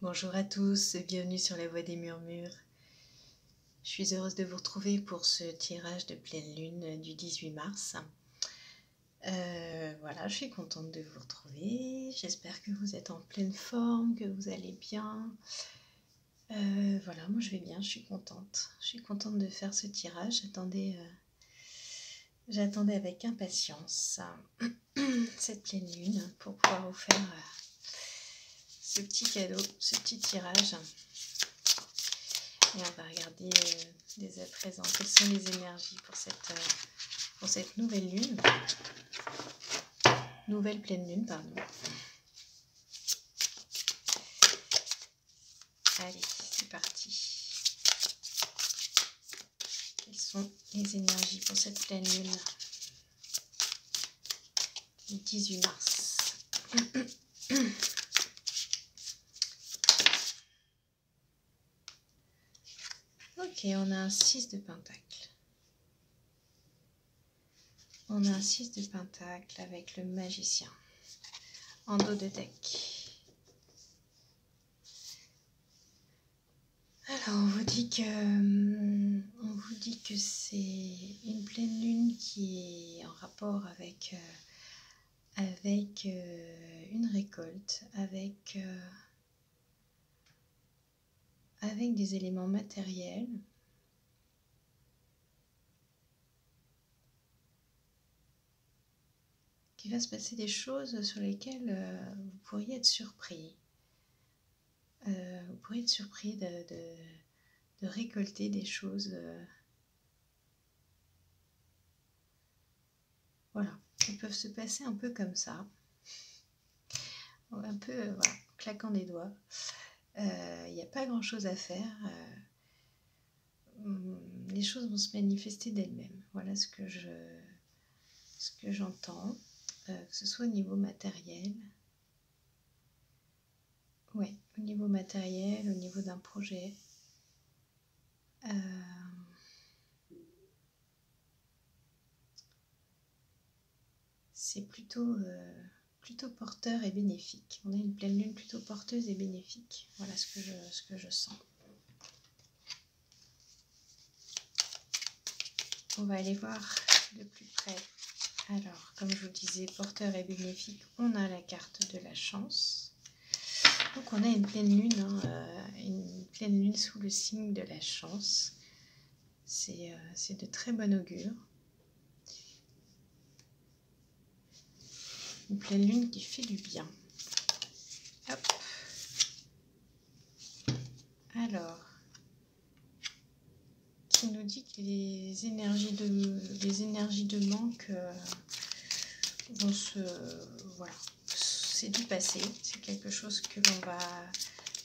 Bonjour à tous et bienvenue sur la Voie des Murmures. Je suis heureuse de vous retrouver pour ce tirage de pleine lune du 18 mars. Voilà, je suis contente de vous retrouver. J'espère que vous êtes en pleine forme, que vous allez bien. Voilà, moi je vais bien, je suis contente. Je suis contente de faire ce tirage. J'attendais avec impatience cette pleine lune pour pouvoir vous faire ce petit cadeau, ce petit tirage. Et on va regarder dès à présent quelles sont les énergies pour cette nouvelle lune. Nouvelle pleine lune, pardon. Allez, c'est parti. Quelles sont les énergies pour cette pleine lune du 18 mars? Ok, on a un 6 de pentacle. On a un 6 de pentacle avec le magicien en dos de deck. Alors on vous dit que c'est une pleine lune qui est en rapport avec une récolte, avec des éléments matériels. Qu'il va se passer des choses sur lesquelles vous pourriez être surpris. Vous pourriez être surpris de récolter des choses. Voilà, qui peuvent se passer un peu comme ça. Un peu, voilà, claquant des doigts. Il n'y a pas grand chose à faire. Les choses vont se manifester d'elles-mêmes. Voilà ce que j'entends. Que ce soit au niveau matériel. Ouais, au niveau matériel, au niveau d'un projet. C'est plutôt porteur et bénéfique. On a une pleine lune plutôt porteuse et bénéfique. Voilà ce que je sens. On va aller voir de plus près. Alors, comme je vous disais, porteur et bénéfique, on a la carte de la chance. Donc on a une pleine lune, une pleine lune sous le signe de la chance. C'est de très bon augure. Une pleine lune qui fait du bien. Hop. Alors, qui nous dit que les énergies de manque vont se... Voilà, c'est du passé. C'est quelque chose que l'on va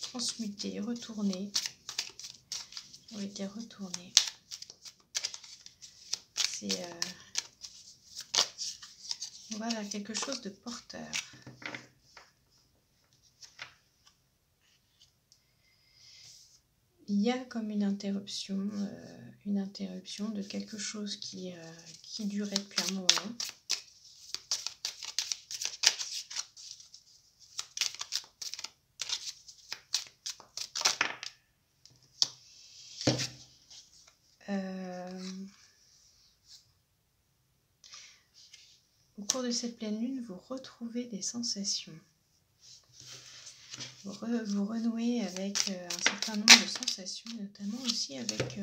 transmuter, retourner. On va dire retourner. On va vers quelque chose de porteur. Il y a comme une interruption de quelque chose qui durait depuis un moment. Au cours de cette pleine lune, vous retrouvez des sensations. Vous renouez avec un certain nombre de sensations, notamment aussi avec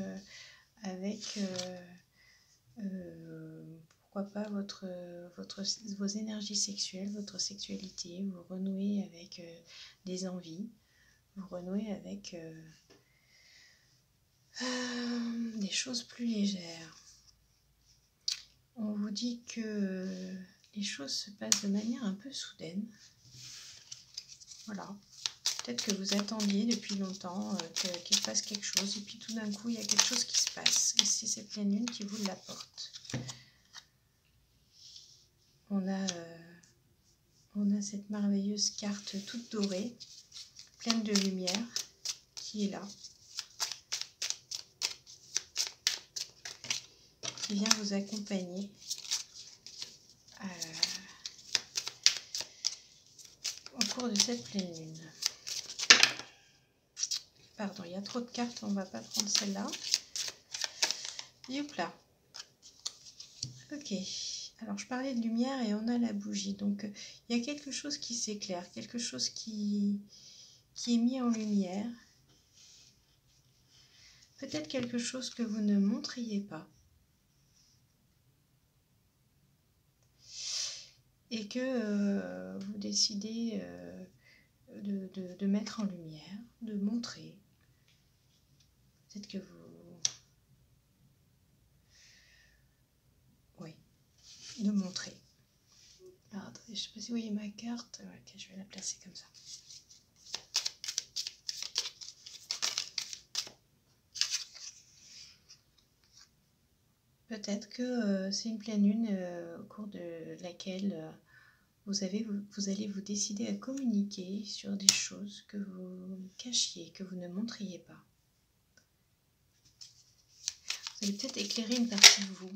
pourquoi pas vos énergies sexuelles, votre sexualité. Vous renouez avec des envies, vous renouez avec des choses plus légères. On vous dit que les choses se passent de manière un peu soudaine. Voilà. Peut-être que vous attendiez depuis longtemps qu'il se passe quelque chose et puis tout d'un coup il y a quelque chose qui se passe et c'est cette pleine lune qui vous l'apporte. On a cette merveilleuse carte toute dorée, pleine de lumière, qui est là, qui vient vous accompagner au cours de cette pleine lune. Pardon, il y a trop de cartes, on va pas prendre celle-là. Youp là. Ok. Alors, je parlais de lumière et on a la bougie. Donc, il y a quelque chose qui s'éclaire, quelque chose qui est mis en lumière. Peut-être quelque chose que vous ne montriez pas. Et que vous décidez de mettre en lumière, de montrer. Peut-être que vous... Oui, de montrer. Alors, attendez, je ne sais pas si vous voyez ma carte. Ok, je vais la placer comme ça. Peut-être que c'est une pleine lune au cours de laquelle vous allez vous décider à communiquer sur des choses que vous cachiez, que vous ne montriez pas. Vous allez peut-être éclairer une partie de vous.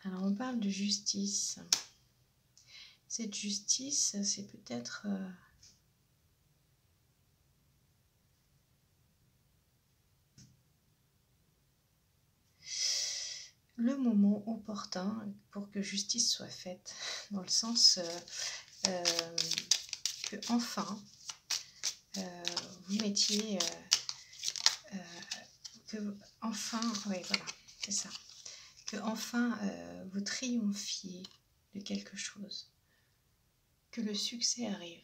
Alors on parle de justice. Cette justice, c'est peut-être... le moment opportun pour que justice soit faite, dans le sens que enfin vous mettiez, que enfin, oui voilà, c'est ça, que enfin vous triomphiez de quelque chose, que le succès arrive.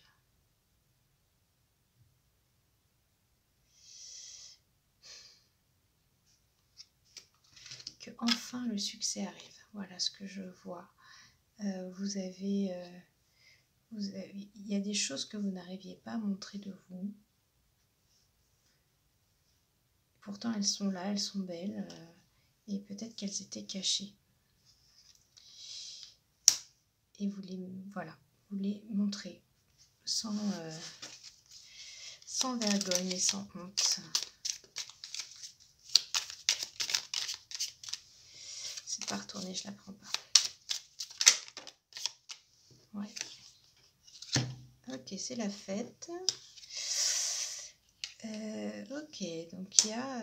Que enfin le succès arrive. Voilà ce que je vois. Il y a des choses que vous n'arriviez pas à montrer de vous. Pourtant, elles sont là, elles sont belles. Et peut-être qu'elles étaient cachées. Et vous les montrez sans vergogne et sans honte. C'est pas retourné, je la prends pas. Ouais. Ok, c'est la fête. Ok, donc il y a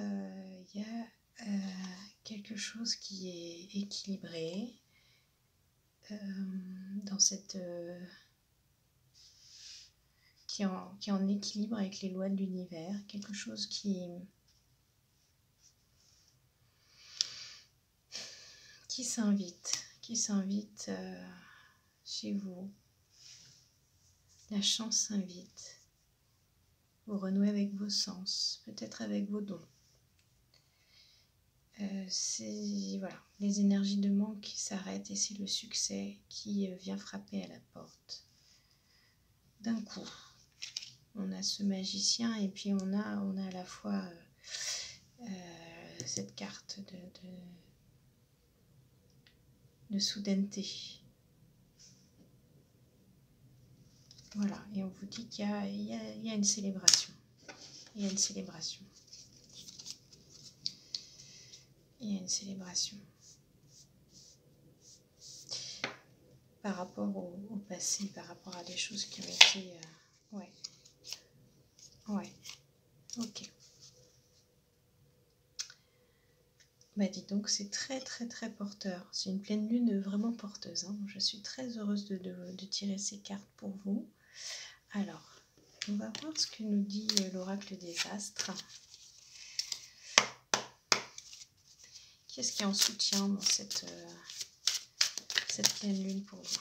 quelque chose qui est équilibré dans cette qui est en équilibre avec les lois de l'univers, quelque chose qui s'invite chez vous. La chance s'invite. Vous renouez avec vos sens, peut-être avec vos dons. C'est voilà, les énergies de manque qui s'arrêtent et c'est le succès qui vient frapper à la porte. D'un coup, on a ce magicien et puis on a à la fois cette carte de soudaineté. Voilà, et on vous dit qu'il y a une célébration. Il y a une célébration. Il y a une célébration. Par rapport au passé, par rapport à des choses qui ont été... ouais. Ouais. Ok. Bah dis donc, c'est très très très porteur. C'est une pleine lune vraiment porteuse. Hein. Je suis très heureuse de tirer ces cartes pour vous. Alors, on va voir ce que nous dit l'oracle des astres. Qu'est-ce qui est en soutien dans cette pleine lune pour vous?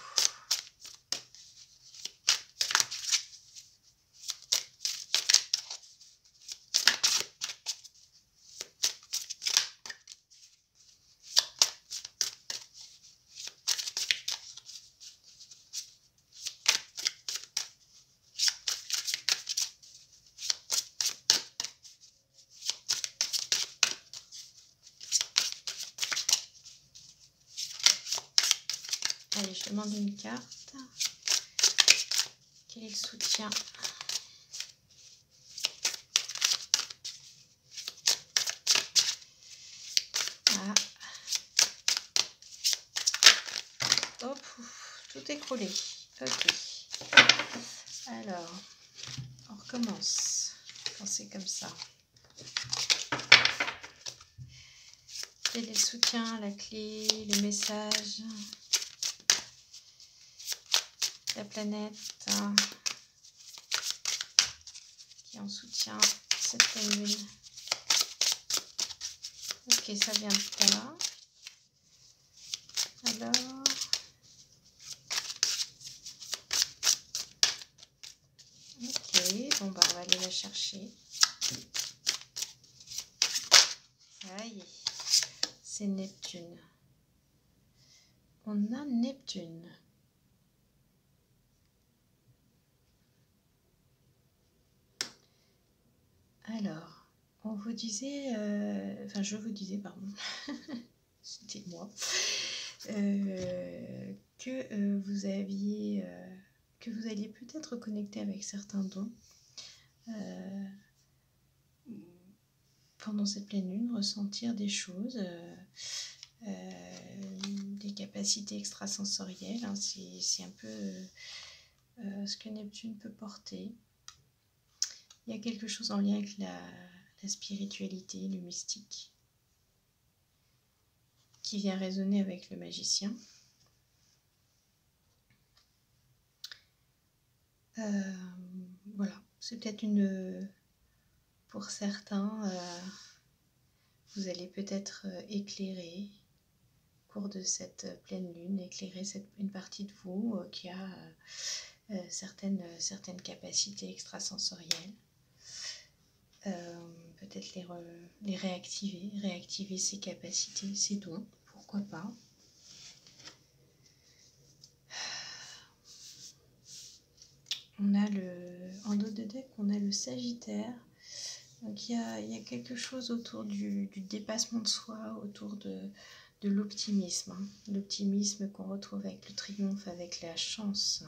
Allez, je demande une carte. Quel est le soutien? Ah. Hop, tout écroulé. Ok. Alors, on recommence. Pensez comme ça. Et les soutiens, la clé, le message, la planète qui en soutient cette pleine lune. Ok, ça vient de là. Alors, ok, bon bah on va aller la chercher. Ça y est, c'est Neptune. On a Neptune. Alors, on vous disait, enfin je vous disais, pardon, c'était moi, que vous aviez, que vous alliez peut-être connecter avec certains dons pendant cette pleine lune, ressentir des choses, des capacités extrasensorielles, hein, c'est un peu ce que Neptune peut porter. Il y a quelque chose en lien avec la spiritualité, le mystique, qui vient résonner avec le magicien. Voilà, c'est peut-être pour certains, vous allez peut-être éclairer au cours de cette pleine lune, éclairer une partie de vous qui a certaines capacités extrasensorielles. Peut-être les réactiver ces capacités, ces dons, pourquoi pas. On a en dos de deck, on a le Sagittaire. Donc il y a quelque chose autour du dépassement de soi, autour de l'optimisme. Hein. L'optimisme qu'on retrouve avec le triomphe, avec la chance.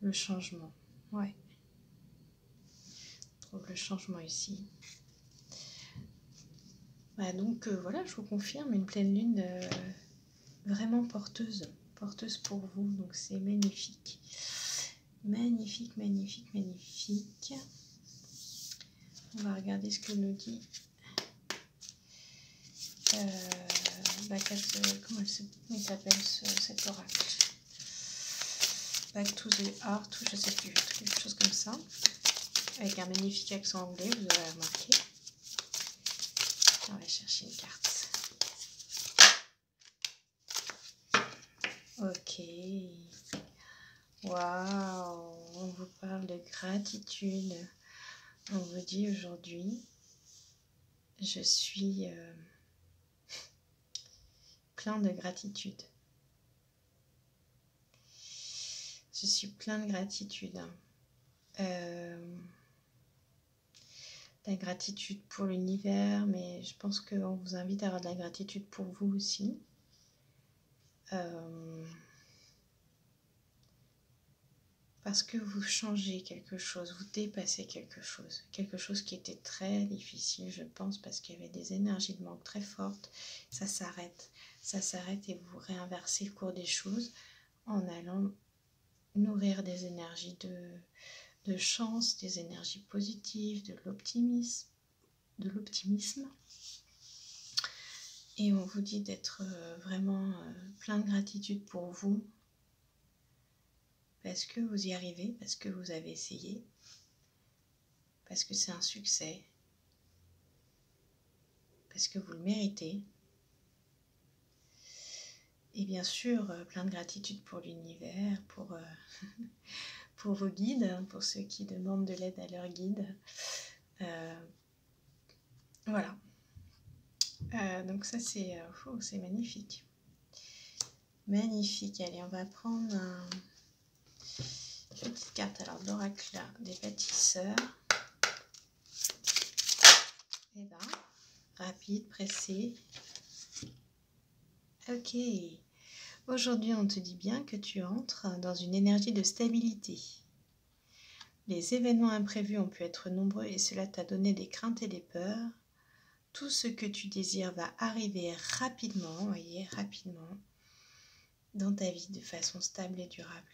Le changement, ouais. On trouve le changement ici. Bah donc voilà, je vous confirme une pleine lune vraiment porteuse pour vous. Donc c'est magnifique. Magnifique, magnifique, magnifique. On va regarder ce que nous dit. Comment il s'appelle cet oracle? Back to the Heart, ou je sais plus, quelque chose comme ça. Avec un magnifique accent anglais, vous aurez remarqué. On va chercher une carte. Ok. Waouh, on vous parle de gratitude. On vous dit aujourd'hui, je suis plein de gratitude. Je suis plein de gratitude. La gratitude pour l'univers, mais je pense qu'on vous invite à avoir de la gratitude pour vous aussi. Parce que vous changez quelque chose, vous dépassez quelque chose qui était très difficile, je pense, parce qu'il y avait des énergies de manque très fortes. Ça s'arrête et vous réinversez le cours des choses en allant nourrir des énergies de chance, des énergies positives, de l'optimisme. Et on vous dit d'être vraiment plein de gratitude pour vous, parce que vous y arrivez, parce que vous avez essayé, parce que c'est un succès, parce que vous le méritez. Et bien sûr, plein de gratitude pour l'univers, pour vos guides, pour ceux qui demandent de l'aide à leurs guides. Voilà. Donc ça, c'est magnifique. Magnifique. Allez, on va prendre une petite carte alors de l'oracle des bâtisseurs. Et ben, rapide, pressé. Ok. Aujourd'hui, on te dit bien que tu entres dans une énergie de stabilité. Les événements imprévus ont pu être nombreux et cela t'a donné des craintes et des peurs. Tout ce que tu désires va arriver rapidement, voyez, rapidement, dans ta vie de façon stable et durable.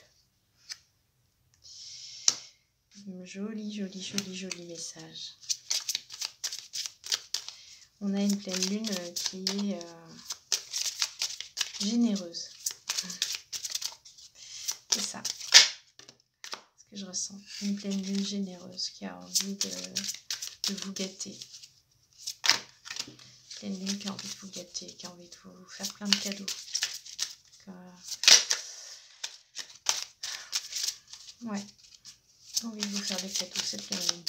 Joli, joli, joli, joli message. On a une pleine lune qui est généreuse. C'est ça ce que je ressens. Une pleine lune généreuse qui a envie de vous gâter. Pleine lune qui a envie de vous gâter, qui a envie de vous faire plein de cadeaux. Ouais, envie de vous faire des cadeaux, cette pleine lune.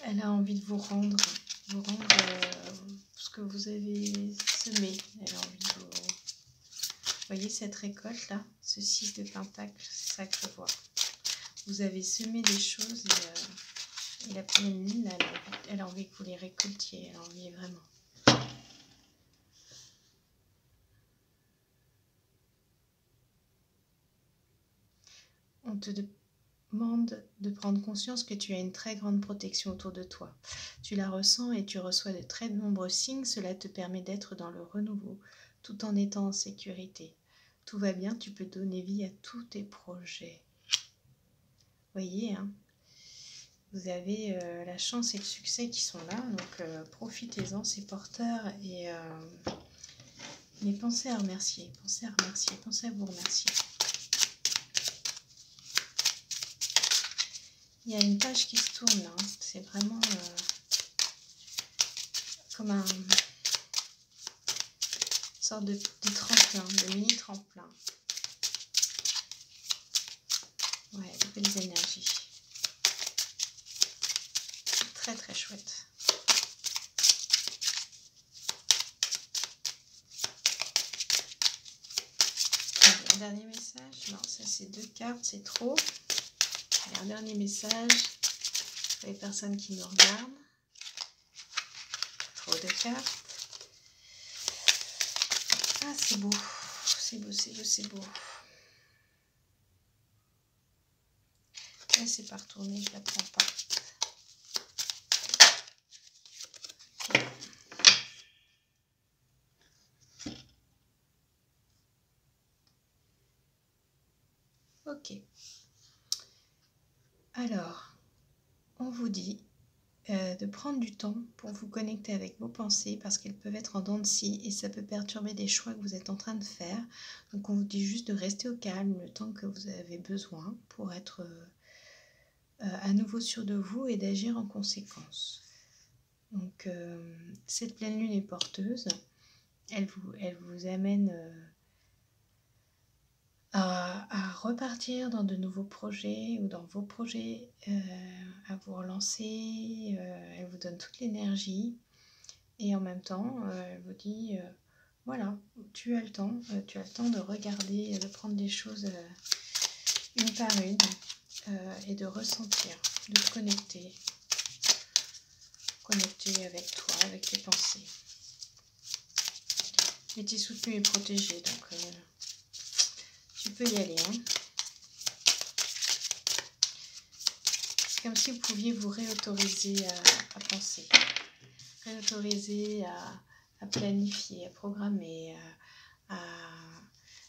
Elle a envie de vous rendre ce que vous avez semé. Elle a envie de vous... Vous voyez cette récolte là, ce 6 de pentacle, c'est ça que je vois. Vous avez semé des choses et la pleine lune, là, elle a envie que vous les récoltiez, elle a envie vraiment. On te demande de prendre conscience que tu as une très grande protection autour de toi. Tu la ressens et tu reçois de très nombreux signes. Cela te permet d'être dans le renouveau, tout en étant en sécurité. Tout va bien, tu peux donner vie à tous tes projets. Voyez, hein, vous avez la chance et le succès qui sont là, donc profitez-en, c'est porteur. Mais pensez à remercier, pensez à vous remercier. Il y a une page qui se tourne là, hein. C'est vraiment comme une sorte de tremplin, de mini tremplin. Ouais, de belles énergies. Très très chouette. Allez, un dernier message. Non, ça c'est 2 cartes, c'est trop. Allez, un dernier message pour les personnes qui nous regardent. Trop de cartes. Ah, c'est beau. C'est beau, c'est beau, c'est beau. Là, c'est pas retourné, je la prends pas. Ok. Alors, on vous dit de prendre du temps pour vous connecter avec vos pensées parce qu'elles peuvent être en dents de scie et ça peut perturber des choix que vous êtes en train de faire. Donc on vous dit juste de rester au calme le temps que vous avez besoin pour être à nouveau sûr de vous et d'agir en conséquence. Donc cette pleine lune est porteuse. Elle vous amène à repartir dans de nouveaux projets ou dans vos projets, à vous relancer. Elle vous donne toute l'énergie et en même temps elle vous dit voilà, tu as le temps de regarder, de prendre des choses une par une et de ressentir, de te connecter avec toi, avec tes pensées. Mais tu es soutenu et protégé, donc tu peux y aller. Hein. C'est comme si vous pouviez vous réautoriser à penser, réautoriser à planifier, à programmer,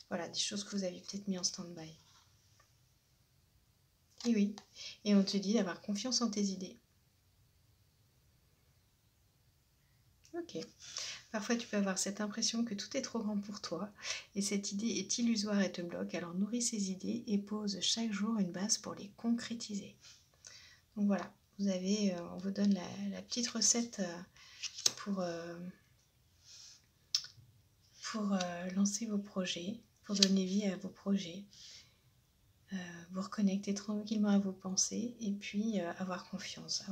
voilà, des choses que vous avez peut-être mis en stand-by. Et oui, et on te dit d'avoir confiance en tes idées. Ok. Parfois, tu peux avoir cette impression que tout est trop grand pour toi et cette idée est illusoire et te bloque. Alors, nourris ces idées et pose chaque jour une base pour les concrétiser. Donc voilà, vous avez, on vous donne la petite recette pour lancer vos projets, pour donner vie à vos projets, vous reconnecter tranquillement à vos pensées et puis avoir confiance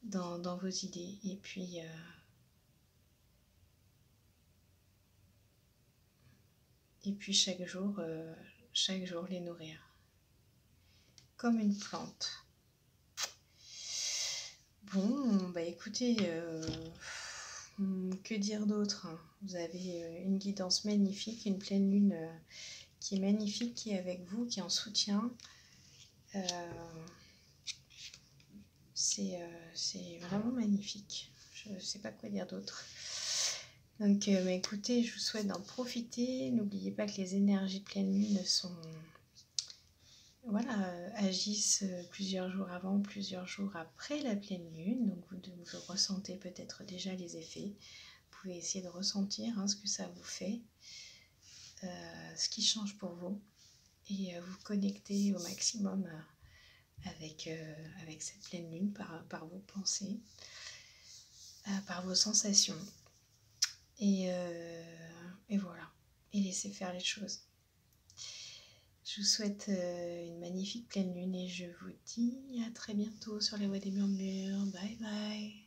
dans vos idées et puis chaque jour les nourrir comme une plante. Bon, bah écoutez, que dire d'autre, hein. Vous avez une guidance magnifique, une pleine lune qui est magnifique, qui est avec vous, qui est en soutien. C'est vraiment magnifique. Je ne sais pas quoi dire d'autre. Donc écoutez, je vous souhaite d'en profiter. N'oubliez pas que les énergies de pleine lune sont, voilà, agissent plusieurs jours avant, plusieurs jours après la pleine lune. Donc vous ressentez peut-être déjà les effets. Vous pouvez essayer de ressentir ce que ça vous fait, ce qui change pour vous, et vous connecter au maximum avec cette pleine lune par vos pensées, par vos sensations. Et voilà, et laissez faire les choses. Je vous souhaite une magnifique pleine lune et je vous dis à très bientôt sur les voies des murmures. Bye bye.